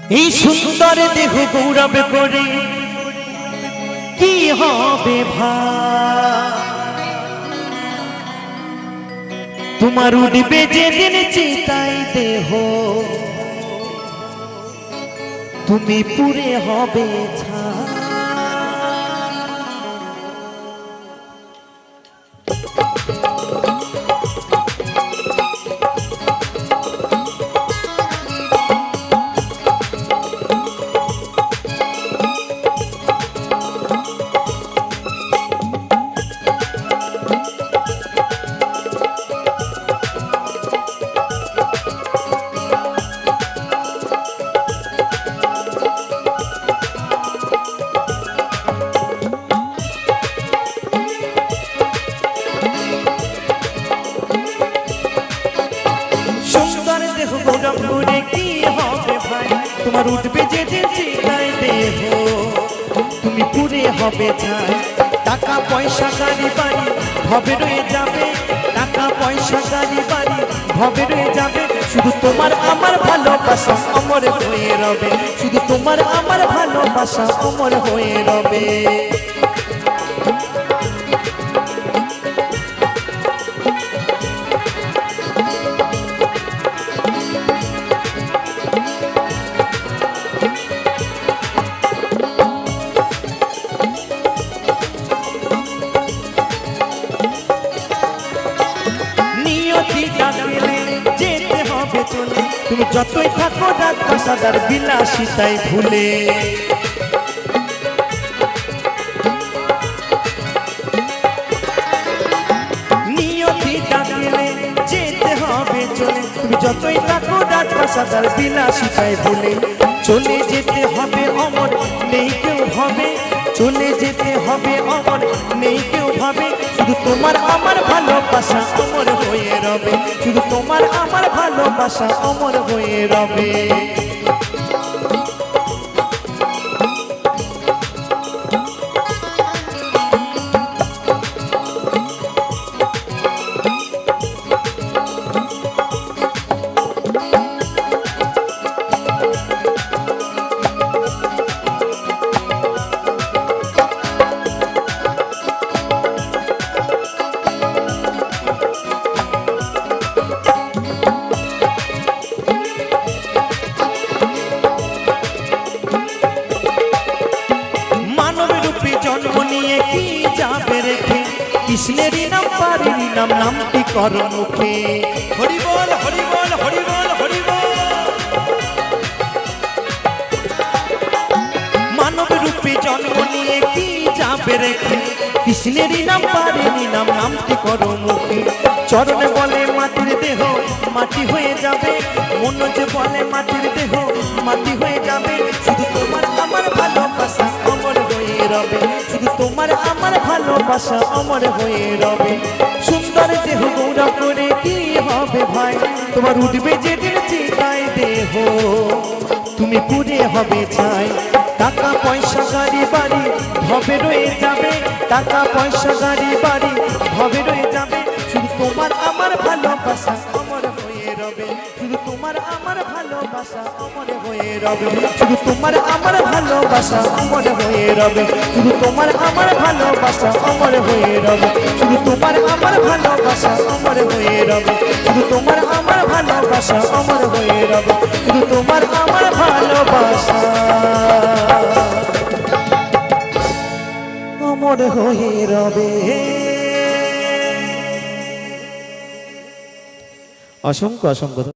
এই সুন্দর দেহ গৌরব করে কি হবে ভাই, তোমার উঠবে যেদিন চিতাই দেহ, তুমি পুরে হবে ছাই। তোমার উঠবে যেদিন চিতাই দেহ, তুমি পুরে হবে ছাই। টাকা পয়সা গাড়ি বাড়ি ভবে রয়ে যাবে, টাকা পয়সা গাড়ি বাড়ি ভবে রয়ে যাবে, শুধু তোমার আমার ভালোবাসা অমর হয়ে রবে, শুধু তোমার আমার ভালোবাসা অমর হয়ে রবে। যেতে হবে চলে, তুমি যতই থাকো রাত বাসাদার বিলাসিতাই ভুলে। নিয়তি ডাকলে যেতে হবে চলে, তুমি যতই থাকো রাত বাসাদার বিলাসিতাই ভুলে। চলে যেতে হবে অমর নেই কেউ হবে, চলে যেতে হবে অমর নেই কেউ ভাবে, শুধু তোমার আমার ভালোবাসা অমর হয়ে রবে, শুধু তোমার আমার ভালোবাসা অমর হয়ে রবে। জন্ম নিয়ে কি যাবে রেখে, কৃষ্ণেরই নাম পারেরই নাম নামটি কর মুখে। হরি বল হরি বল হরি বল হরি বল। মানব রূপে জন্ম নিয়ে কি যাবে রেখে, কৃষ্ণেরই নাম পারেরই নাম নামটি কর মুখে। চরণে বলে মাটির দেহ মাটি হয়ে যাবে, মনোজ বলে মাটির দেহ মাটি হয়ে যাবে, শুধু তোমার আমার ভালোবাসা অমর হয়ে রবে, শুধু তোমার আমার ভালোবাসা অমর হয়ে রবে। সুন্দর দেহ গৌরব করে কি হবে ভাই, তোমার উঠবে যেদিন চিতাই দেহ, তুমি পুরে হবে ছাই। টাকা পয়সা গাড়ি বাড়ি ভবে রয়ে যাবে, টাকা পয়সা গাড়ি বাড়ি ভবে রয়ে যাবে, শুধু তোমার আমার ভালোবাসা অমর হয়ে রবে, শুধু তোমার আমার ভালোবাসা অমর হয়ে রবে, শুধু তোমার আমার ভালোবাসা অমর হয়ে রবে, শুধু তোমার আমার ভালোবাসা অমর হয়ে রবে, শুধু তোমার আমার ভালোবাসা অমর হয়ে রবে, শুধু তোমার আমার ভালোবাসা অমর হয়ে রবে, শুধু তোমার আমার ভালোবাসা অমর হয়ে রবে। অসংখ্য অসংখ্য